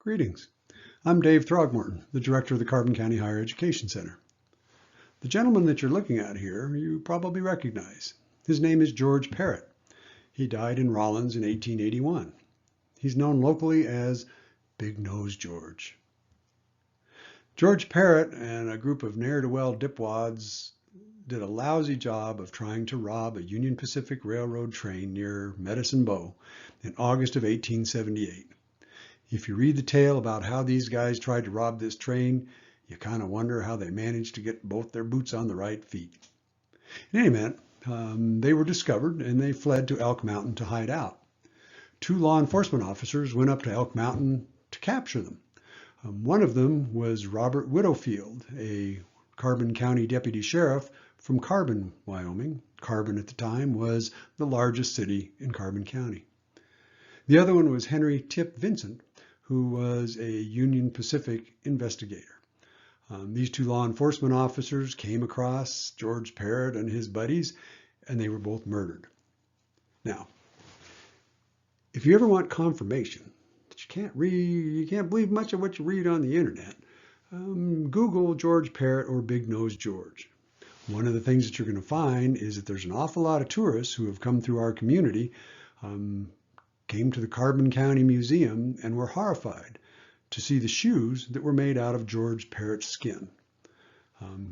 Greetings. I'm Dave Throgmorton, the director of the Carbon County Higher Education Center. The gentleman that you're looking at here, you probably recognize. His name is George Parrott. He died in Rollins in 1881. He's known locally as Big Nose George. George Parrott and a group of ne'er-do-well dipwads did a lousy job of trying to rob a Union Pacific Railroad train near Medicine Bow in August of 1878. If you read the tale about how these guys tried to rob this train, you kind of wonder how they managed to get both their boots on the right feet. In any event, they were discovered and they fled to Elk Mountain to hide out. 2 law enforcement officers went up to Elk Mountain to capture them. One of them was Robert Widdowfield, a Carbon County deputy sheriff from Carbon, Wyoming. Carbon at the time was the largest city in Carbon County. The other one was Henry Tip Vincent, who was a Union Pacific investigator. These 2 law enforcement officers came across George Parrott and his buddies, and they were both murdered. Now, if you ever want confirmation that you can't believe much of what you read on the internet, Google George Parrott or Big Nose George. One of the things that you're going to find is that there's an awful lot of tourists who have come through our community, came to the Carbon County Museum and were horrified to see the shoes that were made out of George Parrott's skin.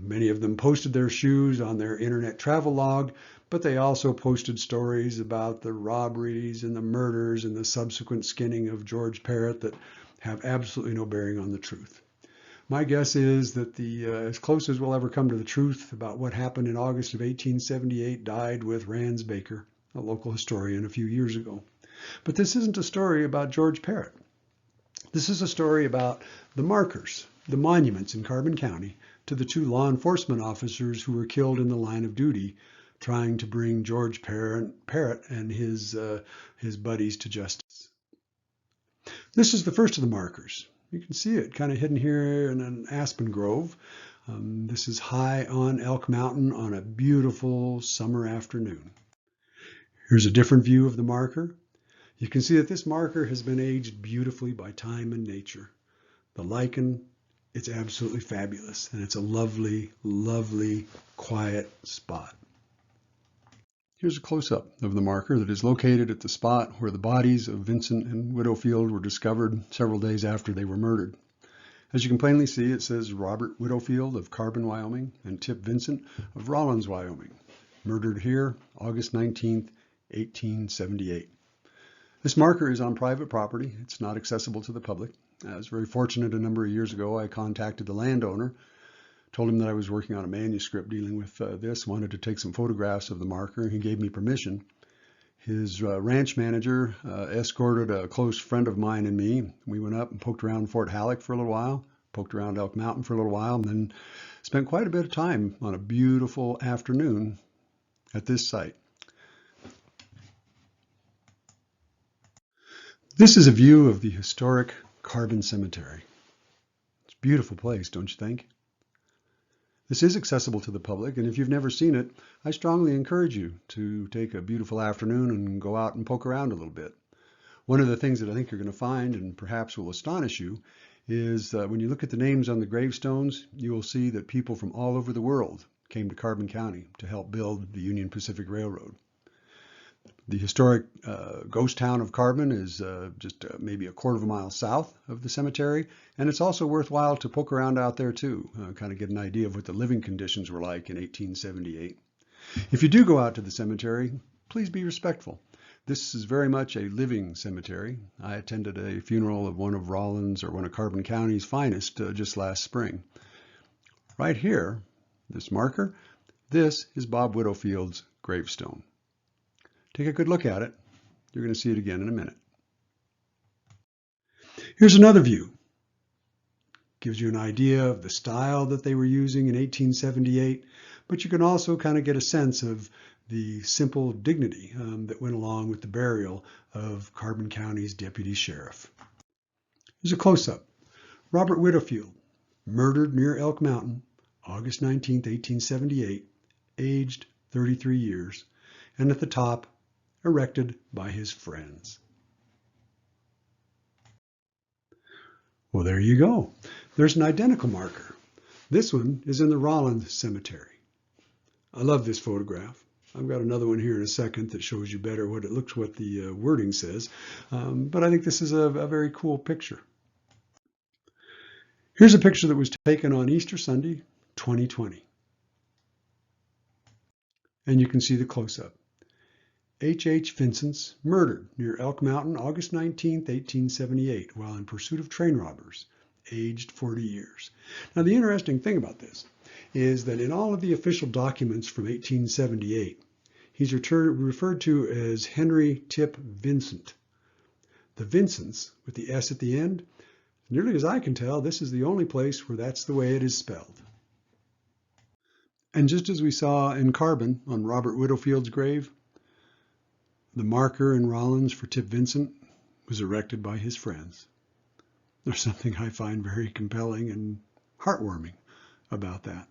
Many of them posted their shoes on their internet travel log, but they also posted stories about the robberies and the murders and the subsequent skinning of George Parrott that have absolutely no bearing on the truth. My guess is that as close as we'll ever come to the truth about what happened in August of 1878 died with Rands Baker, a local historian, a few years ago. But this isn't a story about George Parrott. This is a story about the markers, the monuments in Carbon County to the 2 law enforcement officers who were killed in the line of duty trying to bring George Parrott and his buddies to justice. This is the first of the markers. You can see it kind of hidden here in an aspen grove. This is high on Elk Mountain on a beautiful summer afternoon. Here's a different view of the marker. You can see that this marker has been aged beautifully by time and nature. The lichen, it's absolutely fabulous, and it's a lovely, lovely, quiet spot. Here's a close-up of the marker that is located at the spot where the bodies of Vincent and Widdowfield were discovered several days after they were murdered. As you can plainly see, it says Robert Widdowfield of Carbon, Wyoming, and Tip Vincent of Rollins, Wyoming. Murdered here, August 19th, 1878. This marker is on private property. It's not accessible to the public. I was very fortunate a number of years ago. I contacted the landowner, told him that I was working on a manuscript dealing with this, wanted to take some photographs of the marker. He gave me permission. His ranch manager escorted a close friend of mine and me. We went up and poked around Fort Halleck for a little while, poked around Elk Mountain for a little while, and then spent quite a bit of time on a beautiful afternoon at this site. This is a view of the historic Carbon Cemetery. It's a beautiful place, don't you think? This is accessible to the public, and if you've never seen it, I strongly encourage you to take a beautiful afternoon and go out and poke around a little bit. One of the things that I think you're going to find, and perhaps will astonish you, is when you look at the names on the gravestones, you will see that people from all over the world came to Carbon County to help build the Union Pacific Railroad. The historic ghost town of Carbon is just maybe a quarter of a mile south of the cemetery, and it's also worthwhile to poke around out there too, kind of get an idea of what the living conditions were like in 1878. If you do go out to the cemetery, please be respectful. This is very much a living cemetery. I attended a funeral of one of Rollins or one of Carbon County's finest just last spring. Right here, this marker, this is Bob Widowfield's gravestone. Take a good look at it. You're going to see it again in a minute. Here's another view. Gives you an idea of the style that they were using in 1878, but you can also kind of get a sense of the simple dignity that went along with the burial of Carbon County's deputy sheriff. Here's a close-up. Robert Widdowfield, murdered near Elk Mountain, August 19, 1878, aged 33 years, and at the top, erected by his friends. Well, there you go. There's an identical marker. This one is in the Rollins Cemetery. I love this photograph. I've got another one here in a second that shows you better what the wording says. But I think this is a very cool picture. Here's a picture that was taken on Easter Sunday, 2020. And you can see the close-up. H. Vincent's murdered near Elk Mountain, August 19, 1878, while in pursuit of train robbers, aged 40 years. Now, the interesting thing about this is that in all of the official documents from 1878, he's referred to as Henry Tip Vincent. The Vincents, with the S at the end, nearly as I can tell, this is the only place where that's the way it is spelled. And just as we saw in Carbon on Robert Widowfield's grave, the marker in Rollins for Tip Vincent was erected by his friends. There's something I find very compelling and heartwarming about that.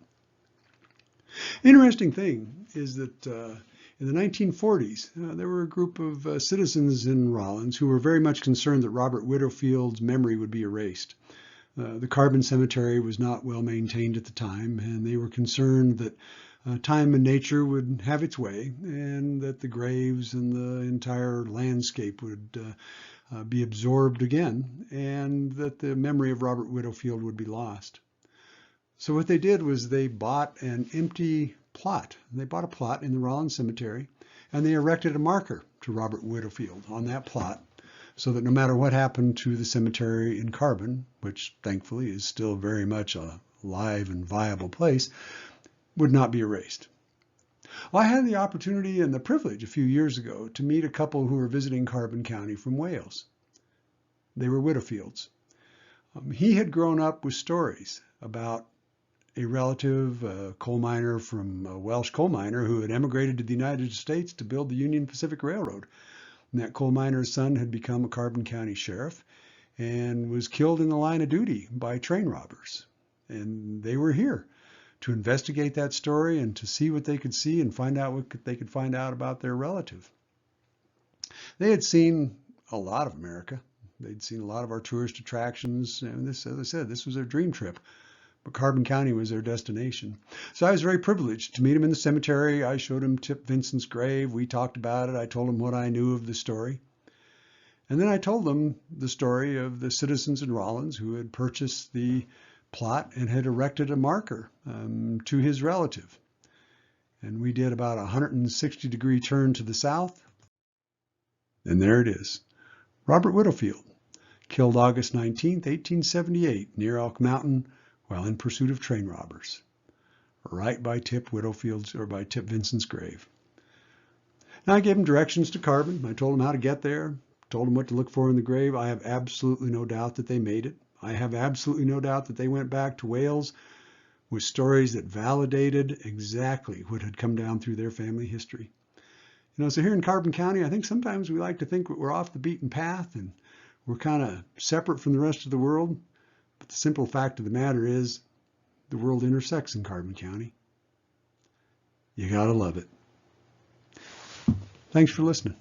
Interesting thing is that in the 1940s, there were a group of citizens in Rollins who were very much concerned that Robert Widowfield's memory would be erased. The Carbon Cemetery was not well maintained at the time, and they were concerned that time and nature would have its way, and that the graves and the entire landscape would be absorbed again, and that the memory of Robert Widdowfield would be lost. So what they did was they bought an empty plot. They bought a plot in the Rollins Cemetery, and they erected a marker to Robert Widdowfield on that plot, so that no matter what happened to the cemetery in Carbon, which thankfully is still very much a live and viable place, would not be erased. Well, I had the opportunity and the privilege a few years ago to meet a couple who were visiting Carbon County from Wales. They were Widdowfields. He had grown up with stories about a relative, a coal miner from a Welsh coal miner who had emigrated to the United States to build the Union Pacific Railroad. And that coal miner's son had become a Carbon County sheriff and was killed in the line of duty by train robbers. And they were here to investigate that story and to see what they could see and find out what they could find out about their relative. They had seen a lot of America. They'd seen a lot of our tourist attractions. And this, as I said, this was their dream trip. But Carbon County was their destination. So I was very privileged to meet him in the cemetery. I showed him Tip Vincent's grave. We talked about it. I told him what I knew of the story. And then I told them the story of the citizens in Rollins who had purchased the plot and had erected a marker to his relative. And we did about a 160-degree turn to the south. And there it is. Robert Widdowfield, killed August 19, 1878, near Elk Mountain, while in pursuit of train robbers, right by Tip Vincent's grave. Now I gave him directions to Carbon. I told him how to get there, told him what to look for in the grave. I have absolutely no doubt that they made it. I have absolutely no doubt that they went back to Wales with stories that validated exactly what had come down through their family history. So here in Carbon County, I think sometimes we like to think we're off the beaten path and we're kind of separate from the rest of the world. But the simple fact of the matter is the world intersects in Carbon County. You gotta love it. Thanks for listening.